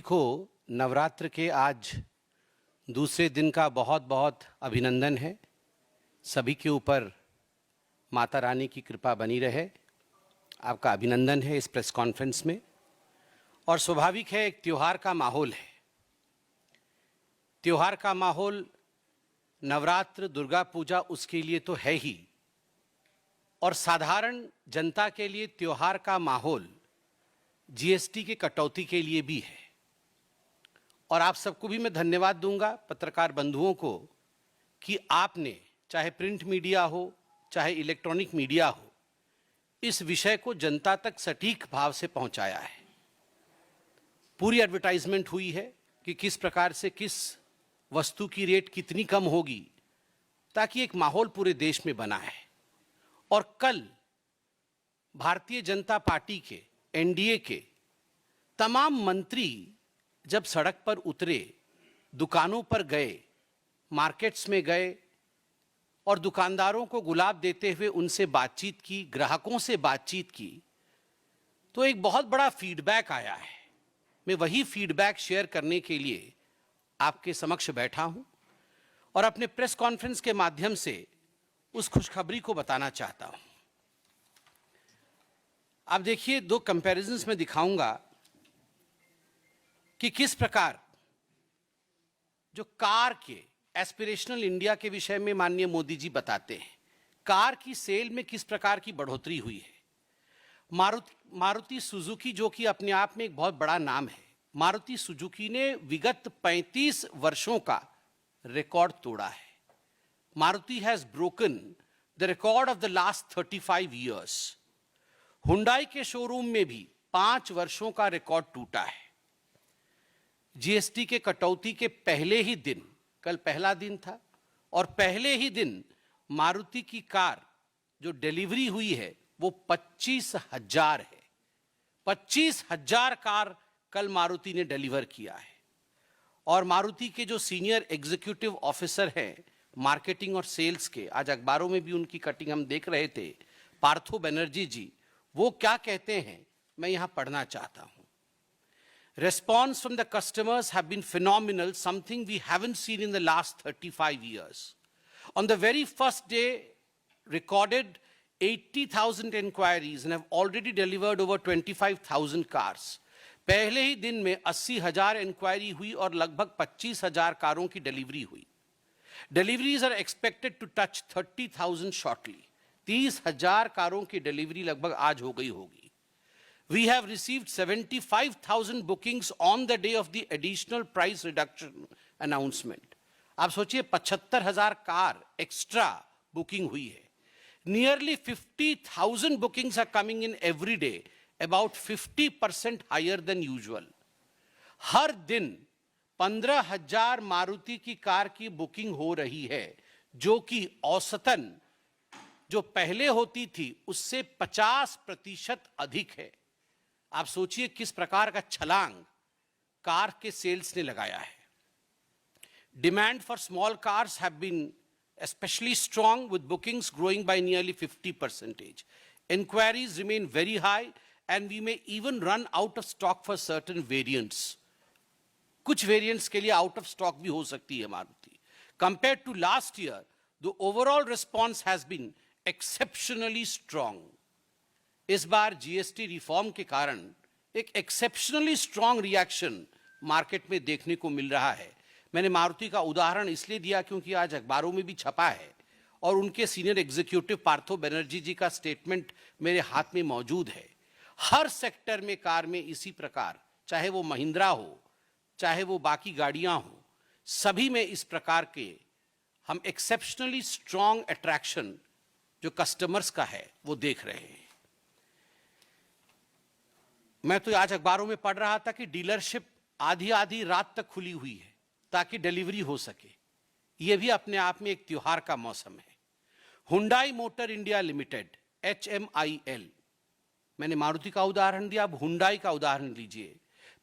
को नवरात्र के आज दूसरे दिन का बहुत बहुत अभिनंदन है। सभी के ऊपर माता रानी की कृपा बनी रहे। आपका अभिनंदन है इस प्रेस कॉन्फ्रेंस में। और स्वाभाविक है, एक त्यौहार का माहौल है। त्यौहार का माहौल नवरात्र, दुर्गा पूजा उसके लिए तो है ही, और साधारण जनता के लिए त्यौहार का माहौल जीएसटी के कटौती के लिए भी है। और आप सबको भी मैं धन्यवाद दूंगा, पत्रकार बंधुओं को, कि आपने चाहे प्रिंट मीडिया हो चाहे इलेक्ट्रॉनिक मीडिया हो, इस विषय को जनता तक सटीक भाव से पहुंचाया है। पूरी एडवर्टाइजमेंट हुई है कि किस प्रकार से किस वस्तु की रेट कितनी कम होगी, ताकि एक माहौल पूरे देश में बना है। और कल भारतीय जनता पार्टी के, एनडीए के तमाम मंत्री जब सड़क पर उतरे, दुकानों पर गए, मार्केट्स में गए और दुकानदारों को गुलाब देते हुए उनसे बातचीत की, ग्राहकों से बातचीत की, तो एक बहुत बड़ा फीडबैक आया है। मैं वही फीडबैक शेयर करने के लिए आपके समक्ष बैठा हूं और अपने प्रेस कॉन्फ्रेंस के माध्यम से उस खुशखबरी को बताना चाहता हूं। आप देखिए, दो कंपैरिजन्स में दिखाऊंगा कि किस प्रकार जो कार के एस्पिरेशनल इंडिया के विषय में माननीय मोदी जी बताते हैं, कार की सेल में किस प्रकार की बढ़ोतरी हुई है। मारुति सुजुकी, जो कि अपने आप में एक बहुत बड़ा नाम है, मारुति सुजुकी ने विगत 35 वर्षों का रिकॉर्ड तोड़ा है। Maruti has broken the record of the last 35 years. Hyundai के शोरूम में भी 5 वर्षों का रिकॉर्ड टूटा है। जीएसटी के कटौती के पहले ही दिन, कल पहला दिन था, और पहले ही दिन मारुति की कार जो डिलीवरी हुई है वो 25,000 है। 25,000 कार कल मारुति ने डिलीवर किया है। और मारुति के जो सीनियर एग्जीक्यूटिव ऑफिसर हैं मार्केटिंग और सेल्स के, आज अखबारों में भी उनकी कटिंग हम देख रहे थे, पार्थो बनर्जी जी, वो क्या कहते हैं मैं यहां पढ़ना चाहता हूं। Response from the customers have been phenomenal, something we haven't seen in the last 35 years. On the very first day, recorded 80,000 inquiries and have already delivered over 25,000 cars. पहले ही दिन में 80,000 इंक्वायरी हुई और लगभग 25,000 कारों की डिलीवरी हुई। Deliveries are expected to touch 30,000 shortly. 30,000 कारों की डिलीवरी लगभग आज हो गई होगी। We have received 75,000 bookings on the day of the additional price reduction announcement. आप सोचिए, 75,000 कार एक्स्ट्रा बुकिंग हुई है। Nearly 50,000 bookings are coming in every day, about 50% higher than usual. हर दिन 15,000 मारुति की कार की बुकिंग हो रही है, जो कि औसतन जो पहले होती थी उससे 50% अधिक है। आप सोचिए किस प्रकार का छलांग कार के सेल्स ने लगाया है। Demand for small cars have been especially strong, with bookings growing by nearly 50%. Inquiries remain very high and we may even run out of stock for certain variants. कुछ वेरिएंट्स के लिए out of stock भी हो सकती है Maruti. Compared to last year, the overall response has been exceptionally strong. इस बार GST reform के कारण एक एक्सेप्शनली स्ट्रांग रिएक्शन मार्केट में देखने को मिल रहा है। मैंने मारुति का उदाहरण इसलिए दिया क्योंकि आज अखबारों में भी छपा है और उनके सीनियर एग्जीक्यूटिव पार्थो बनर्जी जी का स्टेटमेंट मेरे हाथ में मौजूद है। हर सेक्टर में कार में इसी प्रकार, चाहे वो महिंद्रा हो चाहे वो बाकी गाड़ियां हो, सभी में इस प्रकार के हम एक्सेप्शनली स्ट्रांग अट्रैक्शन जो कस्टमर्स का है वो देख रहे हैं। मैं तो आज अखबारों में पढ़ रहा था कि डीलरशिप आधी आधी रात तक खुली हुई है ताकि डिलीवरी हो सके। यह भी अपने आप में एक त्योहार का मौसम है। Hyundai motor India limited, HMIL, मैंने मारुति का उदाहरण दिया, अब हुंडई का उदाहरण लीजिए।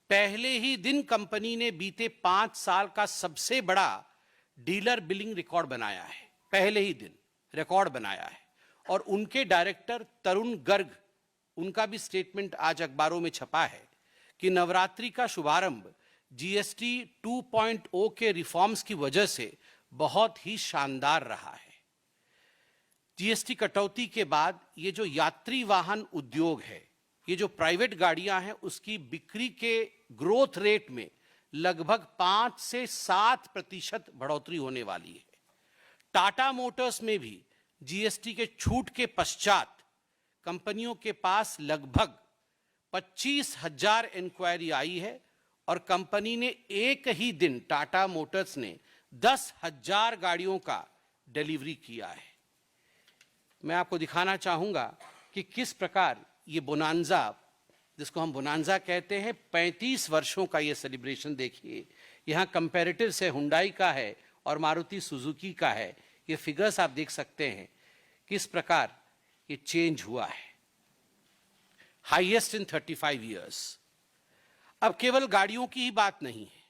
पहले ही दिन कंपनी ने बीते 5 साल का सबसे बड़ा डीलर बिलिंग रिकॉर्ड बनाया है। पहले ही दिन रिकॉर्ड बनाया है। और उनके डायरेक्टर तरुण गर्ग, उनका भी स्टेटमेंट आज अखबारों में छपा है कि नवरात्रि का शुभारंभ जीएसटी 2.0 के रिफॉर्म्स की वजह से बहुत ही शानदार रहा है। जीएसटी कटौती के बाद ये जो यात्री वाहन उद्योग है, ये जो प्राइवेट गाड़ियां हैं, उसकी बिक्री के ग्रोथ रेट में लगभग 5 से 7% बढ़ोतरी होने वाली है। टाटा मोटर्स में भी जीएसटी के छूट के पश्चात कंपनियों के पास लगभग 25,000 इंक्वायरी आई है और कंपनी ने एक ही दिन, टाटा मोटर्स ने 10,000 गाड़ियों का डिलीवरी किया है। मैं आपको दिखाना चाहूंगा कि किस प्रकार ये बोनांजा, जिसको हम बोनांजा कहते हैं, 35 वर्षों का ये सेलिब्रेशन देखिए। यहाँ कंपैरेटिव से हुंडई का है और मारुति सुजुकी का है। ये फिगर्स आप देख सकते हैं किस प्रकार ये चेंज हुआ है, हाईएस्ट इन 35 इयर्स। अब केवल गाड़ियों की ही बात नहीं है,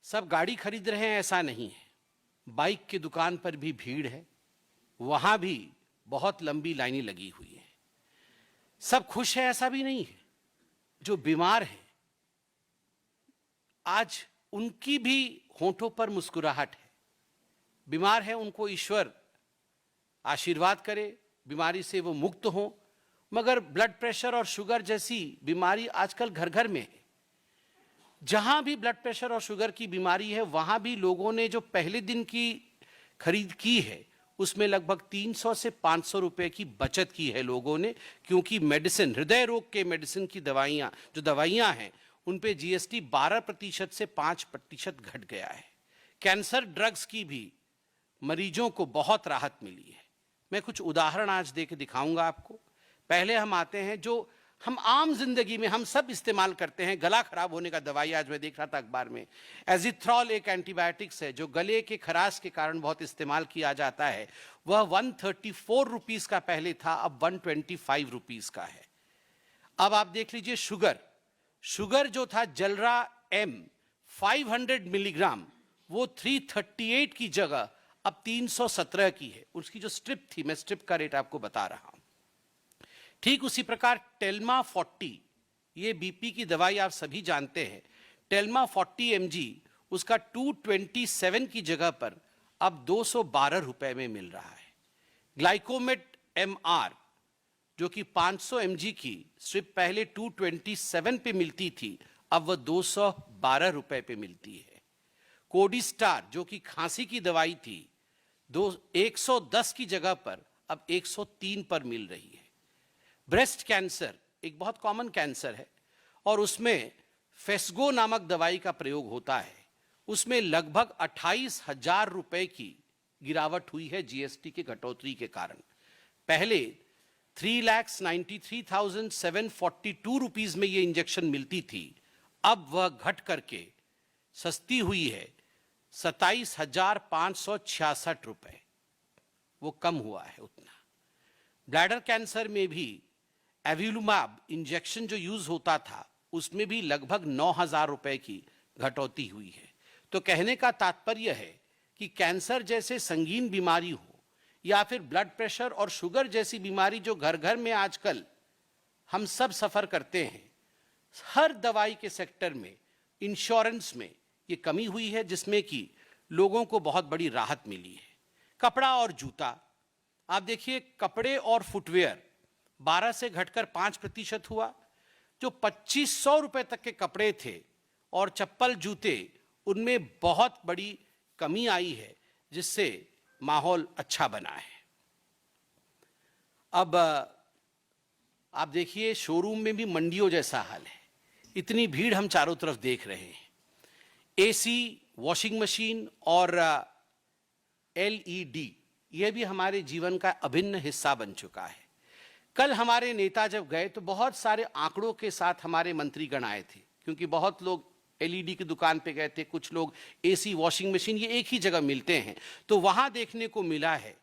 सब गाड़ी खरीद रहे हैं ऐसा नहीं है। बाइक की दुकान पर भी भीड़ है, वहां भी बहुत लंबी लाइनें लगी हुई हैं। सब खुश है ऐसा भी नहीं है। जो बीमार हैं आज उनकी भी होंठों पर मुस्कुराहट है। बीमार है, उनको ईश्वर आशीर्वाद करे, बीमारी से वो मुक्त हो। मगर ब्लड प्रेशर और शुगर जैसी बीमारी आजकल घर घर में है। जहां भी ब्लड प्रेशर और शुगर की बीमारी है, वहां भी लोगों ने जो पहले दिन की खरीद की है उसमें लगभग 300 से 500 रुपए की बचत की है लोगों ने, क्योंकि मेडिसिन, हृदय रोग के मेडिसिन की दवाइयां, जो दवाइयां हैं, उन पे जीएसटी 12% से 5% घट गया है। कैंसर ड्रग्स की भी मरीजों को बहुत राहत मिली है। मैं कुछ उदाहरण आज देके दिखाऊंगा आपको। पहले हम आते हैं जो हम आम जिंदगी में हम सब इस्तेमाल करते हैं, गला खराब होने का दवाई। आज मैं देख रहा था अखबार में, एजिथ्रॉल एक एंटीबायोटिक्स है जो गले के खराश के कारण बहुत इस्तेमाल किया जाता है। वह 134 रुपीस का पहले था, अब 125 रुपीस का है। अब आप देख लीजिए शुगर जो था जलरा एम 500 मिलीग्राम, वो 338 की जगह अब 317 की है। उसकी जो स्ट्रिप थी, मैं स्ट्रिप का रेट आपको बता रहा हूं। ठीक उसी प्रकार टेल्मा 40, ये बीपी की दवाई आप सभी जानते हैं। टेल्मा 40 mg उसका 227 की जगह पर अब 212 रुपए में मिल रहा है। ग्लाइकोमेट MR जो कि 500 mg की स्ट्रिप पहले 227 पे मिलती थी, अब वह 212 रुपए पे मिलती है। कोडिस्टार जो कि खांसी की दवाई थी, 110 की जगह पर अब 103 पर मिल रही है। ब्रेस्ट कैंसर एक बहुत कॉमन कैंसर है और उसमें फेस्गो नामक दवाई का प्रयोग होता है। उसमें लगभग 28,000 रुपए की गिरावट हुई है जीएसटी के कटौती के कारण। पहले 3,93,742 रुपीस में ये इंजेक्शन मिलती थी, अब वह घट करके सस्ती हुई है 27,566 रुपए। वो कम हुआ है उतना। ब्लैडर कैंसर में भी एविलुमाब इंजेक्शन जो यूज होता था, उसमें भी लगभग 9,000 रुपए की घटौती हुई है। तो कहने का तात्पर्य है कि कैंसर जैसे संगीन बीमारी हो या फिर ब्लड प्रेशर और शुगर जैसी बीमारी जो घर घर में आजकल हम सब सफर करते हैं, हर दवाई के सेक्टर में, इंश्योरेंस में ये कमी हुई है, जिसमें कि लोगों को बहुत बड़ी राहत मिली है। कपड़ा और जूता, आप देखिए कपड़े और फुटवेयर 12 से घटकर 5% हुआ। जो 2500 रुपए तक के कपड़े थे और चप्पल जूते, उनमें बहुत बड़ी कमी आई है, जिससे माहौल अच्छा बना है। अब आप देखिए शोरूम में भी मंडियों जैसा हाल है। इतनी भीड़ हम चारों तरफ देख रहे हैं। एसी, वॉशिंग मशीन और एलईडी, यह भी हमारे जीवन का अभिन्न हिस्सा बन चुका है। कल हमारे नेता जब गए तो बहुत सारे आंकड़ों के साथ हमारे मंत्रीगण आए थे, क्योंकि बहुत लोग एलईडी की दुकान पे गए थे, कुछ लोग एसी, वॉशिंग मशीन, ये एक ही जगह मिलते हैं। तो वहां देखने को मिला है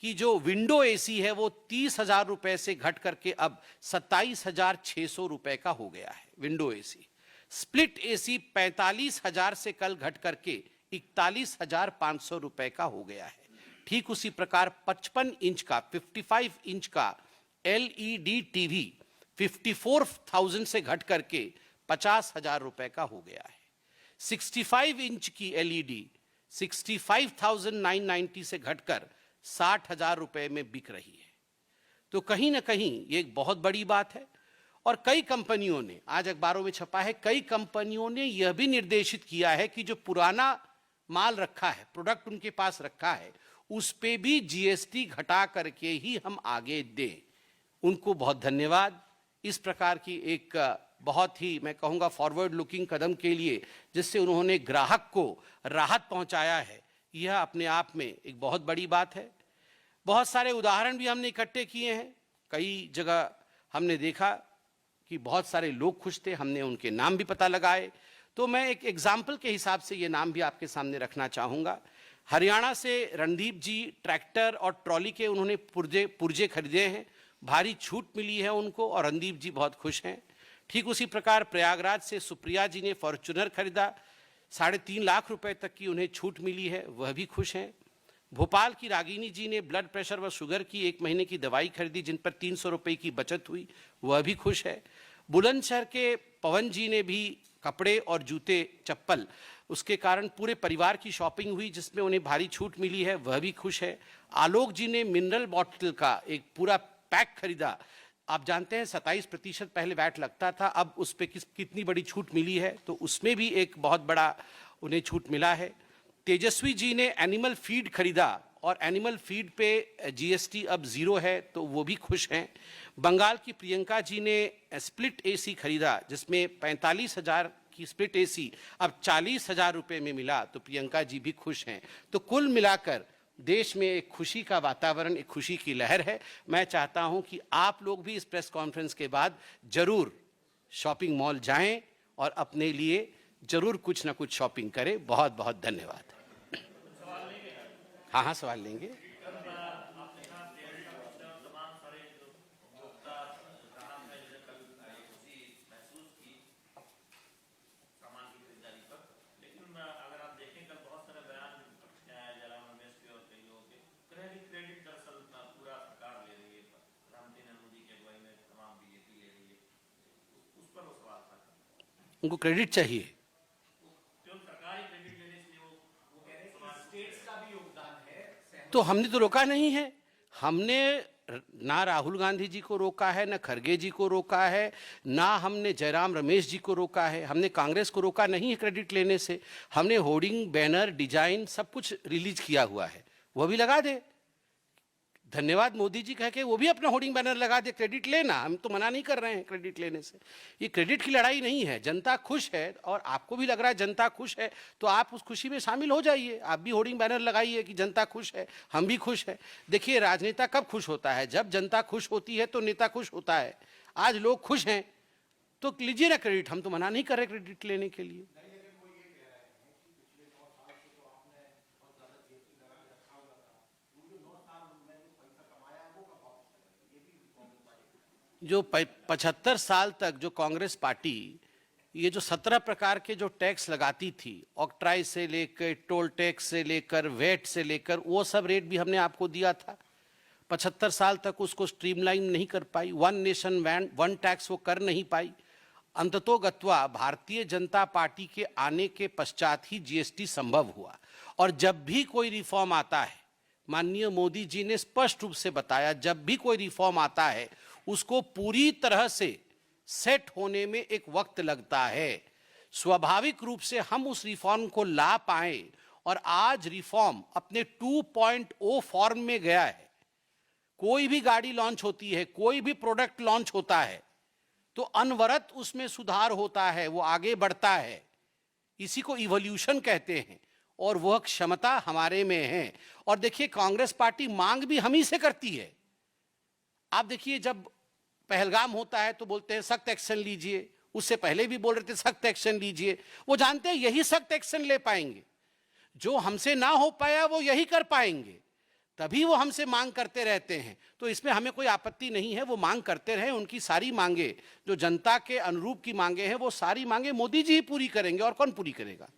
कि जो विंडो एसी है वो 30,000 रुपए से घट करके अब 27,600 रुपए का हो गया है विंडो एसी। स्प्लिट एसी 45,000 से कल घट करके 41,500 रुपए का हो गया है। ठीक उसी प्रकार 55 इंच का, 55 इंच का एलईडी टीवी 54,000 से घट करके 50,000 रुपए का हो गया है। 65 इंच की एलईडी 65,990 से घटकर 60,000 रुपए में बिक रही है। तो कहीं ना कहीं ये एक बहुत बड़ी बात है। और कई कंपनियों ने, आज अखबारों में छपा है, कई कंपनियों ने यह भी निर्देशित किया है कि जो पुराना माल रखा है, प्रोडक्ट उनके पास रखा है, उस पे भी जीएसटी घटा करके ही हम आगे दें। उनको बहुत धन्यवाद इस प्रकार की एक बहुत ही, मैं कहूँगा, फॉरवर्ड लुकिंग कदम के लिए, जिससे उन्होंने ग्राहक को राहत पहुंचाया है। यह अपने आप में एक बहुत बड़ी बात है। बहुत सारे उदाहरण भी हमने इकट्ठे किए हैं। कई जगह हमने देखा कि बहुत सारे लोग खुश थे, हमने उनके नाम भी पता लगाए। तो मैं एक एग्जाम्पल के हिसाब से ये नाम भी आपके सामने रखना चाहूँगा। हरियाणा से रणदीप जी ट्रैक्टर और ट्रॉली के उन्होंने पुर्जे खरीदे हैं, भारी छूट मिली है उनको और रणदीप जी बहुत खुश हैं। ठीक उसी प्रकार प्रयागराज से सुप्रिया जी ने फॉर्च्यूनर खरीदा, 3.5 लाख रुपए तक की उन्हें छूट मिली है, वह भी खुश हैं। भोपाल की रागिनी जी ने ब्लड प्रेशर व शुगर की 1 महीने की दवाई खरीदी, जिन पर 300 रुपए की बचत हुई, वह भी खुश है। बुलंदशहर के पवन जी ने भी कपड़े और जूते चप्पल, उसके कारण पूरे परिवार की शॉपिंग हुई, जिसमें उन्हें भारी छूट मिली है, वह भी खुश है। आलोक जी ने मिनरल बॉटल का एक पूरा पैक खरीदा। आप जानते हैं 27% पहले वैट लगता था, अब उस पर कितनी बड़ी छूट मिली है, तो उसमें भी एक बहुत बड़ा उन्हें छूट मिला है। तेजस्वी जी ने एनिमल फीड खरीदा और एनिमल फीड पे जीएसटी अब 0 है, तो वो भी खुश हैं। बंगाल की प्रियंका जी ने स्प्लिट एसी खरीदा, जिसमें 45,000 की स्प्लिट एसी अब 40,000 रुपए में मिला, तो प्रियंका जी भी खुश हैं। तो कुल मिलाकर देश में एक खुशी का वातावरण, एक खुशी की लहर है। मैं चाहता हूं कि आप लोग भी इस प्रेस कॉन्फ्रेंस के बाद जरूर शॉपिंग मॉल जाएं और अपने लिए जरूर कुछ ना कुछ शॉपिंग करें। बहुत बहुत धन्यवाद। हाँ, सवाल लेंगे। उनको क्रेडिट चाहिए। तो हमने तो रोका नहीं है। हमने ना राहुल गांधी जी को रोका है, ना खरगे जी को रोका है, ना हमने जयराम रमेश जी को रोका है। हमने कांग्रेस को रोका नहीं है क्रेडिट लेने से। हमने होर्डिंग, बैनर, डिजाइन सब कुछ रिलीज किया हुआ है, वह भी लगा दे। धन्यवाद मोदी जी कह के वो भी अपना होर्डिंग बैनर लगा दे, क्रेडिट लेना। हम तो मना नहीं कर रहे हैं क्रेडिट लेने से। ये क्रेडिट की लड़ाई नहीं है। जनता खुश है और आपको भी लग रहा है जनता खुश है, तो आप उस खुशी में शामिल हो जाइए। आप भी होर्डिंग बैनर लगाइए कि जनता खुश है, हम भी खुश है। देखिए, राजनेता कब खुश होता है? जब जनता खुश होती है तो नेता खुश होता है। आज लोग खुश हैं तो लीजिए ना क्रेडिट। हम तो मना नहीं कर रहे क्रेडिट लेने के लिए। जो 75 साल तक जो कांग्रेस पार्टी ये जो 17 प्रकार के जो टैक्स लगाती थी, ऑक्ट्राई से लेकर, टोल टैक्स से लेकर, वेट से लेकर, वो सब रेट भी हमने आपको दिया था। 75 साल तक उसको स्ट्रीमलाइन नहीं कर पाई। वन नेशन वन टैक्स वो कर नहीं पाई। अंततोगत्वा भारतीय जनता पार्टी के आने के पश्चात ही जीएसटी संभव हुआ। और जब भी कोई रिफॉर्म आता है, माननीय मोदी जी ने स्पष्ट रूप से बताया, जब भी कोई रिफॉर्म आता है उसको पूरी तरह से सेट होने में एक वक्त लगता है। स्वाभाविक रूप से हम उस रिफॉर्म को ला पाए और आज रिफॉर्म अपने 2.0 फॉर्म में गया है। कोई भी गाड़ी लॉन्च होती है, कोई भी प्रोडक्ट लॉन्च होता है, तो अनवरत उसमें सुधार होता है, वो आगे बढ़ता है। इसी को इवोल्यूशन कहते हैं और वह क्षमता हमारे में है। और देखिए, कांग्रेस पार्टी मांग भी हम ही से करती है। आप देखिए, जब पहलगाम होता है तो बोलते हैं सख्त एक्शन लीजिए, उससे पहले भी बोल रहे थे सख्त एक्शन लीजिए। वो जानते हैं यही सख्त एक्शन ले पाएंगे। जो हमसे ना हो पाया वो यही कर पाएंगे, तभी वो हमसे मांग करते रहते हैं। तो इसमें हमें कोई आपत्ति नहीं है, वो मांग करते रहे। उनकी सारी मांगे जो जनता के अनुरूप की मांगे हैं, वो सारी मांगे मोदी जी ही पूरी करेंगे, और कौन पूरी करेगा।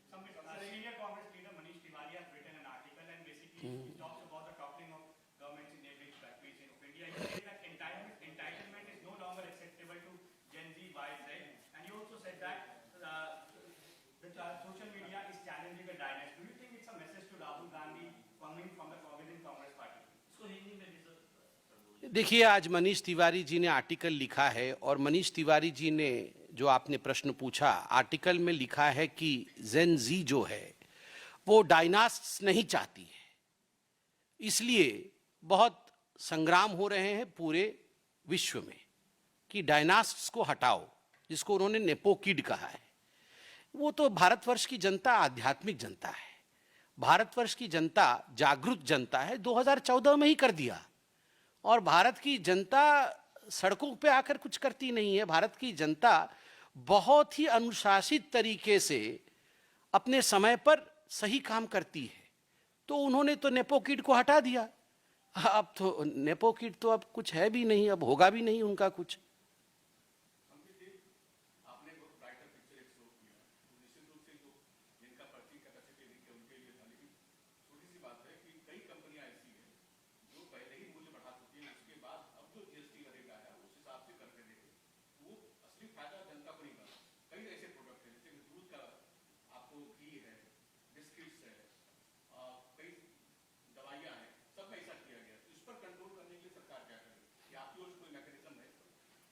Social media देखिए, आज मनीष तिवारी जी ने आर्टिकल लिखा है और मनीष तिवारी जी ने जो आपने प्रश्न पूछा, आर्टिकल में लिखा है कि जेन जी जो है वो डायनास्ट्स नहीं चाहती है, इसलिए बहुत संग्राम हो रहे हैं पूरे विश्व में कि डायनास्ट्स को हटाओ, जिसको उन्होंने नेपोकिड कहा है। वो तो भारतवर्ष की जनता आध्यात्मिक जनता है, भारतवर्ष की जनता जागरूक जनता है, 2014 में ही कर दिया। और भारत की जनता सड़कों पे आकर कुछ करती नहीं है, भारत की जनता बहुत ही अनुशासित तरीके से अपने समय पर सही काम करती है। तो उन्होंने तो नेपोकिड को हटा दिया, अब तो नेपोकिड तो अब कुछ है भी नहीं, अब होगा भी नहीं उनका कुछ।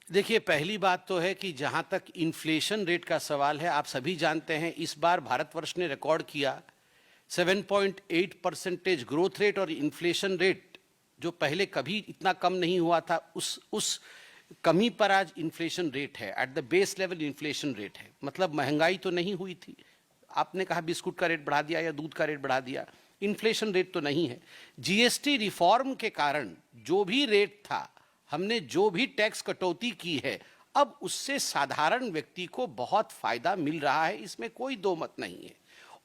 देखिए, पहली बात तो है कि जहां तक इन्फ्लेशन रेट का सवाल है, आप सभी जानते हैं इस बार भारतवर्ष ने रिकॉर्ड किया 7.8% ग्रोथ रेट, और इन्फ्लेशन रेट जो पहले कभी इतना कम नहीं हुआ था, उस कमी पर आज इन्फ्लेशन रेट है, at the base level inflation rate है। मतलब महंगाई तो नहीं हुई थी, आपने कहा बिस्कुट का रेट बढ़ा दिया या दूध का रेट बढ़ा दिया, इन्फ्लेशन रेट तो नहीं है। जीएसटी रिफॉर्म के कारण जो भी रेट था, हमने जो भी टैक्स कटौती की है, अब उससे साधारण व्यक्ति को बहुत फायदा मिल रहा है, इसमें कोई दो मत नहीं है।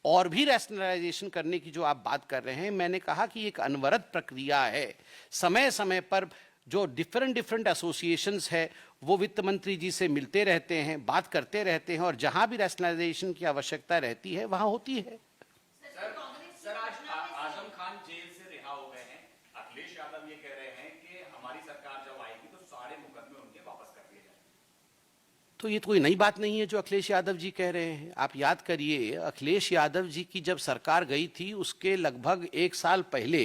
और भी रैशनलाइजेशन करने की जो आप बात कर रहे हैं, मैंने कहा कि एक अनवरत प्रक्रिया है, समय समय पर जो डिफरेंट एसोसिएशंस है वो वित्त मंत्री जी से मिलते रहते हैं, बात करते रहते हैं, और जहां भी रैशनलाइजेशन की आवश्यकता रहती है वहां होती है। सर, आज आजम खान जेल से रिहा हो गए हैं, अखिलेश यादव ये कह रहे हैं कि हमारी सरकार जब आएगी तो सारे मुकदमे उनके वापस कर दिए जाएंगे। तो ये तो कोई नई बात नहीं है जो अखिलेश यादव जी कह रहे हैं। आप याद करिए, अखिलेश यादव जी की जब सरकार गई थी उसके लगभग 1 साल पहले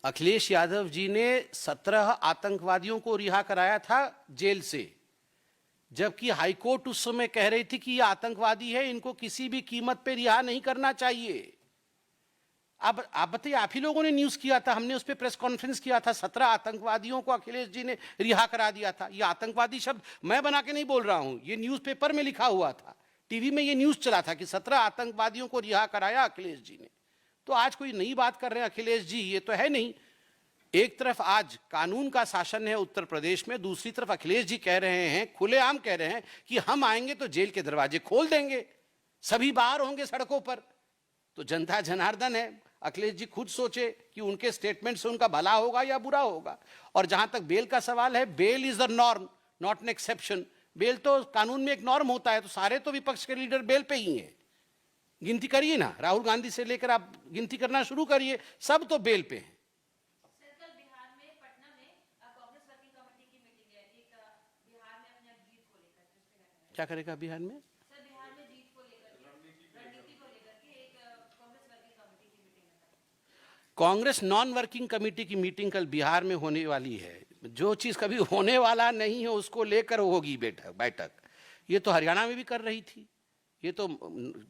अखिलेश यादव जी ने 17 आतंकवादियों को रिहा कराया था जेल से, जबकि हाईकोर्ट उस समय कह रही थी कि ये आतंकवादी है, इनको किसी भी कीमत पे रिहा नहीं करना चाहिए। अब आप बताइए, आप ही लोगों ने न्यूज किया था, हमने उस पर प्रेस कॉन्फ्रेंस किया था, 17 आतंकवादियों को अखिलेश जी ने रिहा करा दिया था। ये आतंकवादी शब्द मैं बना के नहीं बोल रहा हूं, ये न्यूज़पेपर में लिखा हुआ था, टीवी में ये न्यूज चला था कि 17 आतंकवादियों को रिहा कराया अखिलेश जी ने। तो आज कोई नई बात कर रहे हैं अखिलेश जी, ये तो है नहीं। एक तरफ आज कानून का शासन है उत्तर प्रदेश में, दूसरी तरफ अखिलेश जी कह रहे हैं, खुलेआम कह रहे हैं कि हम आएंगे तो जेल के दरवाजे खोल देंगे, सभी बाहर होंगे सड़कों पर। तो जनता जनार्दन है, अखिलेश जी खुद सोचे कि उनके स्टेटमेंट से उनका भला होगा या बुरा होगा। और जहां तक बेल का सवाल है, bail is the norm not an exception. Bail तो कानून में एक नॉर्म होता है, तो सारे तो विपक्ष के लीडर बेल पे ही हैं। गिनती करिए ना, राहुल गांधी से लेकर आप गिनती करना शुरू करिए, सब तो बेल पे हैं। क्या करेगा बिहार में? कांग्रेस नॉन वर्किंग कमेटी की मीटिंग कल बिहार में होने वाली है। जो चीज कभी होने वाला नहीं है उसको लेकर होगी बैठक। ये तो हरियाणा में भी कर रही थी। ये तो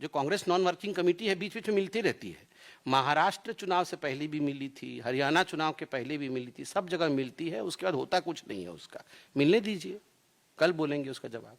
जो कांग्रेस नॉन वर्किंग कमेटी है बीच बीच में मिलती रहती है। महाराष्ट्र चुनाव से पहले भी मिली थी, हरियाणा चुनाव के पहले भी मिली थी, सब जगह मिलती है। उसके बाद होता कुछ नहीं है उसका। मिलने दीजिए, कल बोलेंगे उसका जवाब।